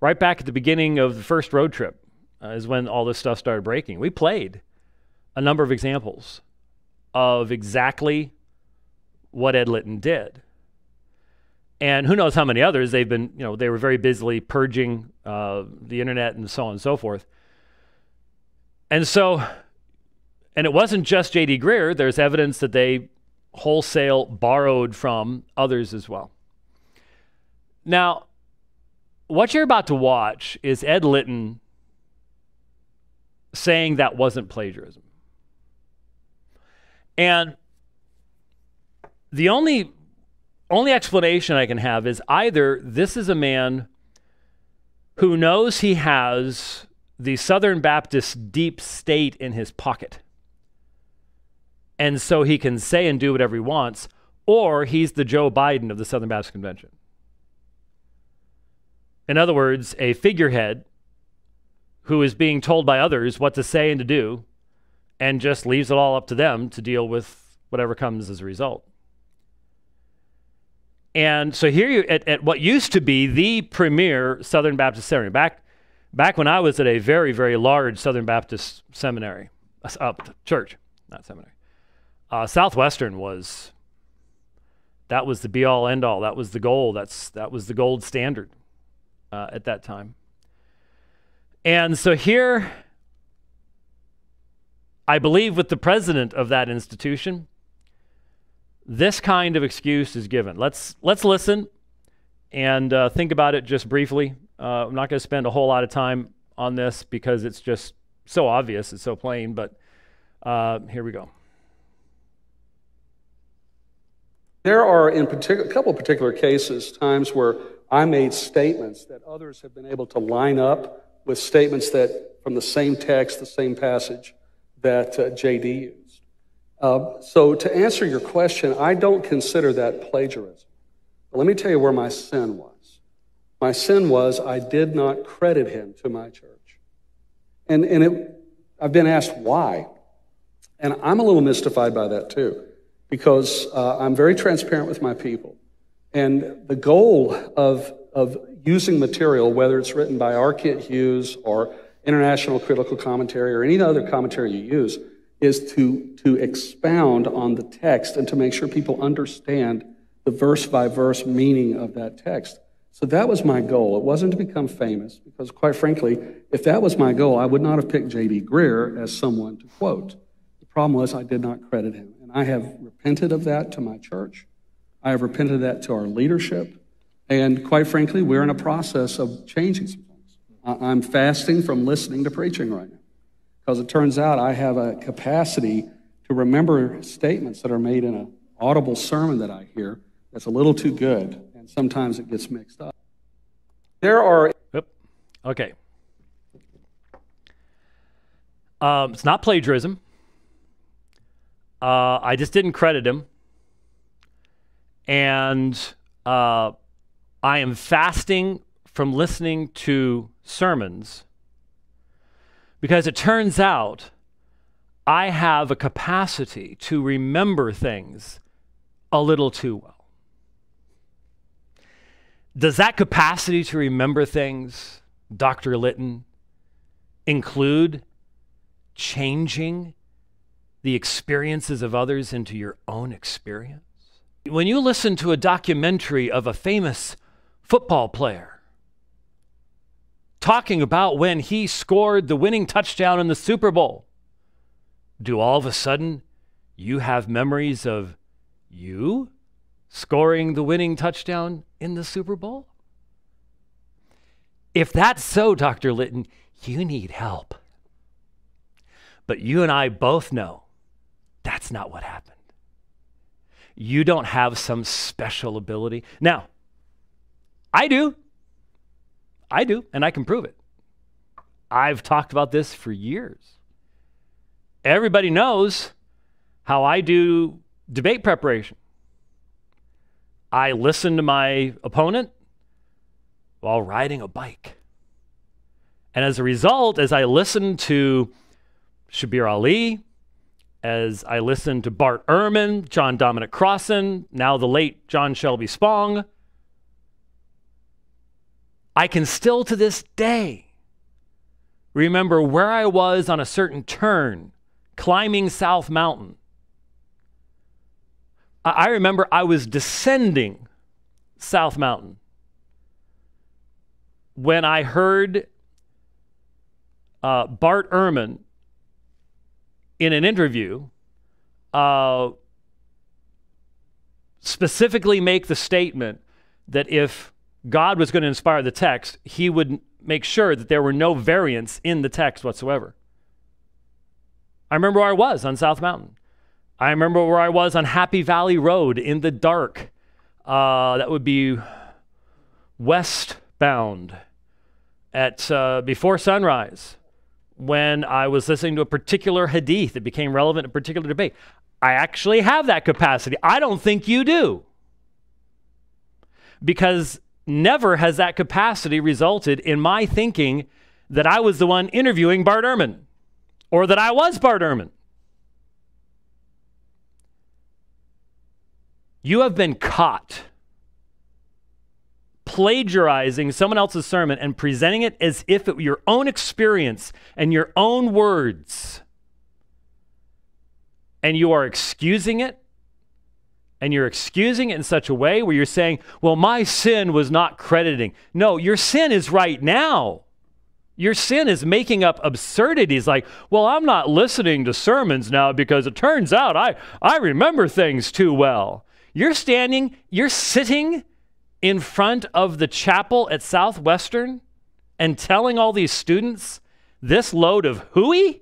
right back at the beginning of the first road trip is when all this stuff started breaking. We played a number of examples of exactly what Ed Litton did. And who knows how many others. They've been, they were very busily purging the internet and so on and so forth. And it wasn't just J.D. Greear. There's evidence that they wholesale borrowed from others as well. Now, what you're about to watch is Ed Litton saying that wasn't plagiarism. And the only explanation I can have is either this is a man who knows he has the Southern Baptist deep state in his pocket, and so he can say and do whatever he wants, or he's the Joe Biden of the Southern Baptist Convention. In other words, a figurehead who is being told by others what to say and to do, and just leaves it all up to them to deal with whatever comes as a result. And so here you at what used to be the premier Southern Baptist Seminary, back when I was at a very, very large Southern Baptist seminary, church, not seminary. Southwestern that was the be-all, end-all. That was the goal. That was the gold standard at that time. And so here, I believe with the president of that institution, this kind of excuse is given. Let's listen and think about it just briefly. I'm not going to spend a whole lot of time on this because it's just so obvious, it's so plain, but here we go. There are, in a couple of particular cases, times where I made statements that others have been able to line up with statements that from the same text, the same passage that J.D. used. So to answer your question, I don't consider that plagiarism. But let me tell you where my sin was. My sin was I did not credit him to my church. I've been asked why. And I'm a little mystified by that too, because I'm very transparent with my people. And the goal of using material, whether it's written by R. Kent Hughes or International Critical Commentary or any other commentary you use, is to expound on the text and to make sure people understand the verse-by-verse meaning of that text. So that was my goal. It wasn't to become famous, because quite frankly, if that was my goal, I would not have picked J.D. Greear as someone to quote. The problem was I did not credit him. And I have repented of that to my church. I have repented of that to our leadership. And quite frankly, we're in a process of changing some things. I'm fasting from listening to preaching right now, because it turns out I have a capacity to remember statements that are made in an audible sermon that I hear that's a little too good, and sometimes it gets mixed up. There are... Okay. It's not plagiarism. I just didn't credit him. And I am fasting from listening to sermons because it turns out I have a capacity to remember things a little too well. Does that capacity to remember things, Dr. Litton, include changing the experiences of others into your own experience? When you listen to a documentary of a famous football player talking about when he scored the winning touchdown in the Super Bowl, do all of a sudden you have memories of you scoring the winning touchdown in the Super Bowl? If that's so, Dr. Litton, you need help. But you and I both know that's not what happened. You don't have some special ability. Now, I do, and I can prove it. I've talked about this for years. Everybody knows how I do debate preparation. I listen to my opponent while riding a bike. And as a result, as I listen to Shabir Ali, as I listen to Bart Ehrman, John Dominic Crossan, now the late John Shelby Spong, I can still to this day remember where I was on a certain turn, climbing South Mountain. I remember I was descending South Mountain when I heard Bart Ehrman in an interview specifically make the statement that if God was going to inspire the text, he would make sure that there were no variants in the text whatsoever. I remember where I was on South Mountain. I remember where I was on Happy Valley Road in the dark. That would be westbound at before sunrise, when I was listening to a particular hadith that became relevant in a particular debate. I actually have that capacity. I don't think you do. Because never has that capacity resulted in my thinking that I was the one interviewing Bart Ehrman, or that I was Bart Ehrman. You have been caught plagiarizing someone else's sermon and presenting it as if it were your own experience and your own words. And you are excusing it. And you're excusing it in such a way where you're saying, well, my sin was not crediting. No, your sin is right now. Your sin is making up absurdities like, well, I'm not listening to sermons now because it turns out I remember things too well. You're sitting in front of the chapel at Southwestern and telling all these students this load of hooey?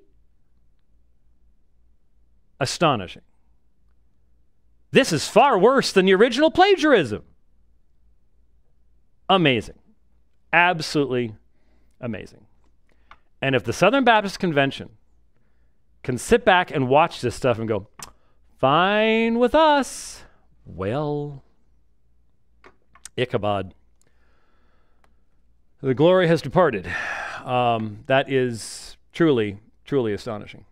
Astonishing. This is far worse than the original plagiarism. Amazing. Absolutely amazing. And if the Southern Baptist Convention can sit back and watch this stuff and go, fine with us, well, Ichabod. The glory has departed. That is truly, truly astonishing.